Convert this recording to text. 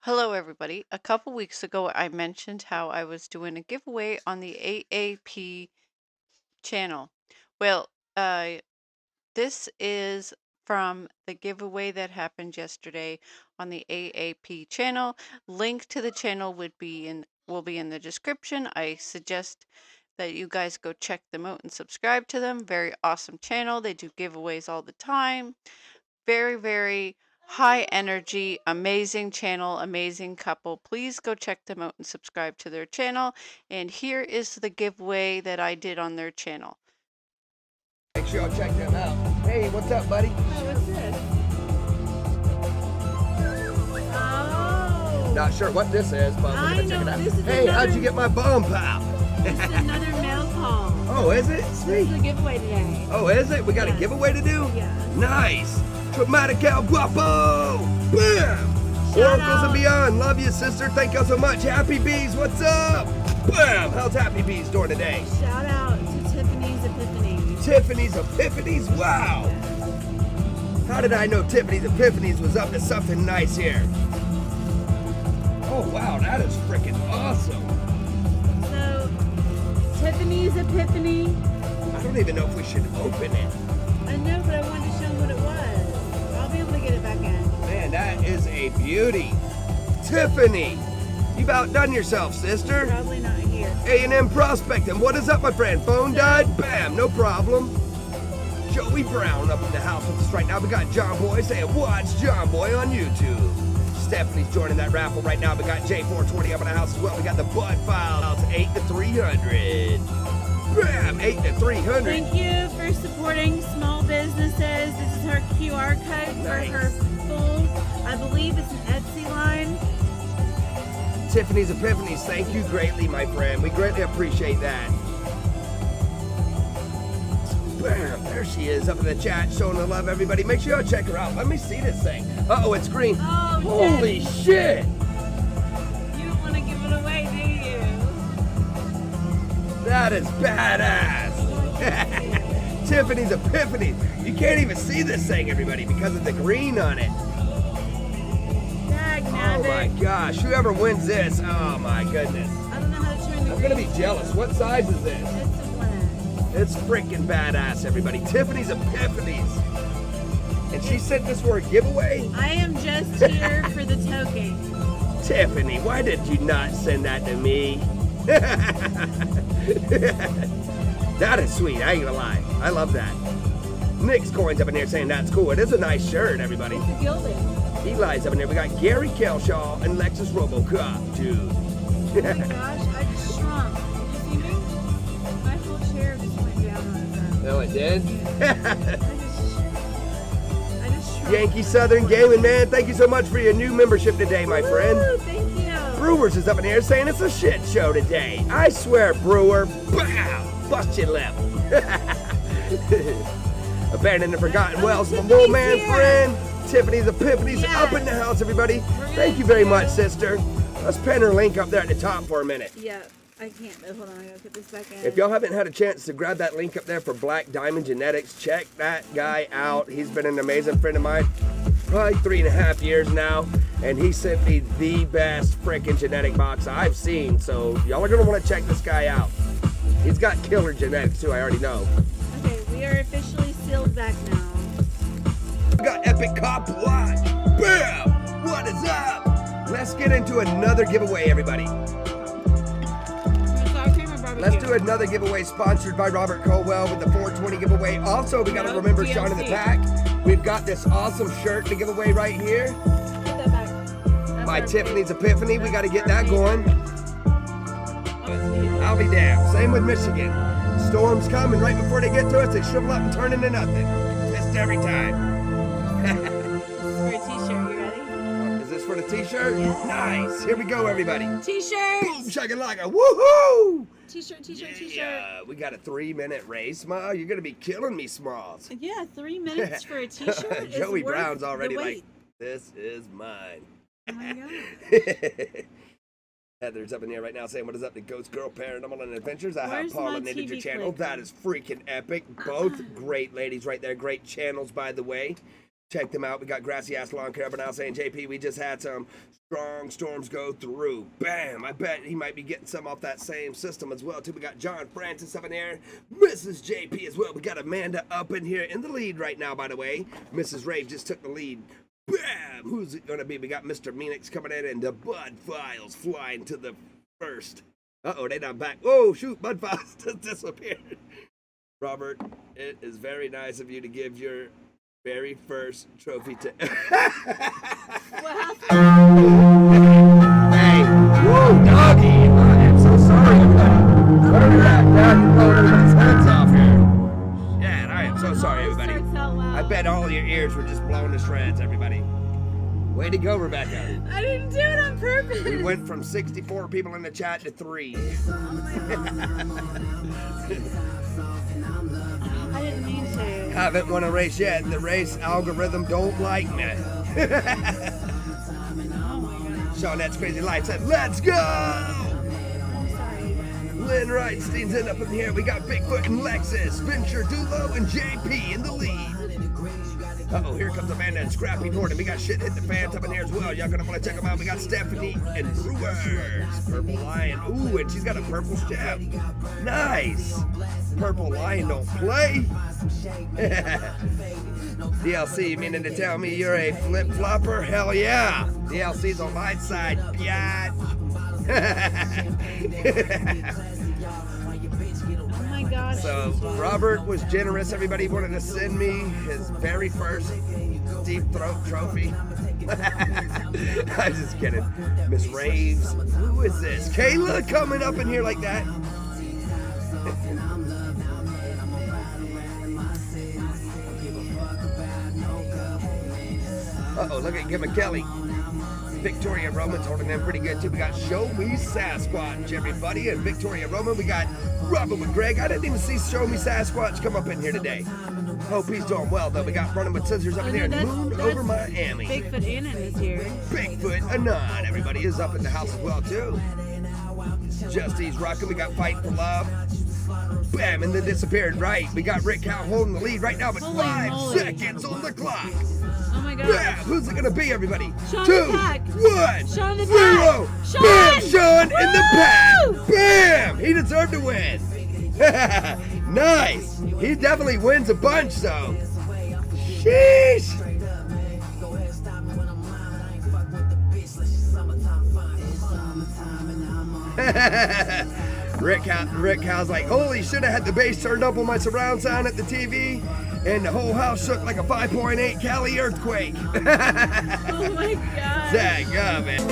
Hello, everybody. A couple weeks ago, I mentioned how I was doing a giveaway on the AAP channel. Well, uh, this is from the giveaway that happened yesterday on the AAP channel. Link to the channel will be in the description. I suggest that you guys go check them out and subscribe to them. Very awesome channel. They do giveaways all the time. Very, very high energy, amazing channel, amazing couple. Please go check them out and subscribe to their channel. And here is the giveaway that I did on their channel. Make sure y'all check them out. Hey, what's up, buddy? Oh, what's this? Oh. Not sure what this is, but we're gonna check it out. This is Hey, how'd you get my bum, pal? This is another mail call. Oh, is it? This Sweet. is a giveaway today. Oh, is it? We got a Yes. giveaway to do? Yes. Nice. Dramatic El Guapo. Bam. Shout Oracles and out. Beyond. Love you, sister. Thank you so much. Happy Bees, what's up? Bam. How's Happy Bees doing today? Shout out to Tiffany's Epiphany. Tiffany's Epiphanies. Wow. How did I know Tiffany's Epiphanies was up to something nice here? Oh, wow. That is freaking awesome. So, Tiffany's Epiphany. I don't even know if we should open it. I know, but I wanted to show them what it was. I'll be able to get it back in. Man, that is a beauty. Tiffany, you've outdone yourself, sister. Probably not here. A&M Prospecting. What is up, my friend? Phone died? Bam, no problem. Joey Brown up in the house with us right now. We got John Boy saying, watch John Boy on YouTube. Stephanie's joining that raffle right now. We got J420 up in the house as well. We got the Bud Files 8 to 300. Bam, 8 to 300. Thank you for supporting small businesses. This is her QR code Nice. for her full, I believe it's an Etsy line. Tiffany's Epiphanies, thank you greatly, my friend. We greatly appreciate that. Bam, there she is up in the chat, showing the love, everybody. Make sure y'all check her out. Let me see this thing. Uh-oh, it's green. Oh, Holy shit! You don't want to give it away, do you? That is badass. Tiffany's Epiphanies. You can't even see this thing, everybody, because of the green on it. Dag Oh my nabbit. gosh, whoever wins this, oh my goodness. I don't know how to turn the I'm gonna be green. jealous. What size is this? It's a blend. It's freaking badass, everybody. Tiffany's Epiphanies. And she sent this for a giveaway? I am just here for the token. Tiffany, why did you not send that to me? That is sweet, I ain't gonna lie. I love that. Nick's Coins up in here saying that's cool. It is a nice shirt, everybody. It's a gilding. Eli's up in there. We got Gary Kelshaw and Lexus Robocop, dude. Oh my gosh, I just shrunk. Did you see me? My whole chair just went down on its own. No, it did? I just shrunk. Yankee Southern Gaming, man. Thank you so much for your new membership today, my friend. Woo, thank you. Brewers is up in here saying it's a shit show today. I swear, Brewer, bow, bust your lip. Abandoned and Forgotten Wells, my Tiffany's man here. friend. Tiffany's Epiphanies Yes. up in the house, everybody. gonna Thank you very do- much, sister. Let's pin her link up there at the top for a minute. Yeah, I can't. Hold on, I gotta put this back in. If y'all haven't had a chance to grab that link up there for Black Diamond Genetics, check that guy out. He's been an amazing friend of mine, probably 3.5 years now, and he sent me the best freaking genetic box I've seen. So y'all are gonna want to check this guy out. He's got killer genetics too, I already know. Okay, we are officially sealed back now. We got Epic Cop Watch. Bam! What is up? Let's get into another giveaway, everybody. Sour cream or barbecue? Let's do another giveaway sponsored by Robert Colwell with the 420 giveaway. Also, we got to No, remember Sean in the TLC. pack. We've got this awesome shirt to give away right here Put that back. That's by our Tiffany's favorite. Epiphany. We got to get that That's our going. Oh, it's beautiful. I'll be damned. Same with Michigan. Storms come, and right before they get to us, they shrivel up and turn into nothing. Just every time. For a t-shirt, you ready? Is this for the t-shirt? Yes. Nice. Here we go, everybody. Boom, T-shirt! shakalaka, woohoo! T-shirt, t-shirt, t-shirt. Yeah, we got a 3-minute race, Small. You're gonna be killing me, Smalls. Yeah, 3 minutes for a t-shirt is Joey worth Brown's the already wait. like, this is mine. Oh my god. Heather's up in here right now saying, what is up to Ghost Girl Paranormal and Adventures? I Where's have my pollinated your TV channel. clip? That is freaking epic. Both great ladies right there. Great channels, by the way. Check them out. We got Grassy Ass Lawn Care, but now saying, JP, we just had some strong storms go through. Bam! I bet he might be getting some off that same system as well, too. We got John Francis up in here, Mrs. JP as well. We got Amanda up in here in the lead right now, by the way. Mrs. Rave just took the lead. Bam! Who's it going to be? We got Mr. Meanix coming in, and the Bud Files flying to the first. Uh-oh, they not back. Oh, shoot, Bud Files just disappeared. Robert, it is very nice of you to give your very first trophy to. Well, Hey, whoa, doggy! I am so sorry. What are we at? Dad, blowing everybody's heads off here. Yeah, I am so sorry, everybody. I bet all your ears were just blown to shreds, everybody. Way to go, Rebecca. I didn't do it on purpose. We went from 64 people in the chat to 3. I didn't mean to. Haven't won a race yet. The race algorithm don't like me. Sean, that's crazy life said, let's go! I'm sorry. Lynn Wrightstein's in up in here. We got Bigfoot and Lexus, Venture, Dulo, and JP in the lead. Uh-oh, here comes Amanda and Scrappy Norton. We got shit hit the fans up in here as well. Y'all gonna want to check them out. We got Stephanie and Brewers. Purple Lion. Ooh, and she's got a purple strap. Nice. Purple Lion don't play. DLC, meaning to tell me you're a flip-flopper? Hell yeah. DLC's on my side, biatch. Oh my gosh. So Robert was generous. Everybody wanted to send me his very first Deep Throat trophy. I'm just kidding. Miss Raves. Who is this? Kayla coming up in here like that. Uh-oh, look at Kim and Kelly. Victoria Roman's holding them pretty good too. We got Show Me Sasquatch, everybody, and Victoria Roman. We got Robert with Greg. I didn't even see Show Me Sasquatch come up in here today. Hope he's doing well though. We got Running with Scissors up in here and Moon over Miami. Bigfoot Annan is here. Bigfoot Anon, everybody is up in the house as well too. Justy's rocking. We got Fight for Love. Bam, and then disappeared. Right, we got Rick Howe holding the lead right now, but Holy 5 moly. seconds on the clock. Oh my god. Bam! Who's it gonna be, everybody? Sean 2, the pack. 1, Sean the 0. pack. Sean! Bam! Sean in the pack. Woo! Bam! He deserved to win. Nice. He definitely wins a bunch, though. Sheesh. Rick Howe's like, holy shit, I had the bass turned up on my surround sound at the TV, and the whole house shook like a 5.8 Cali earthquake. Oh my god. Dang, man.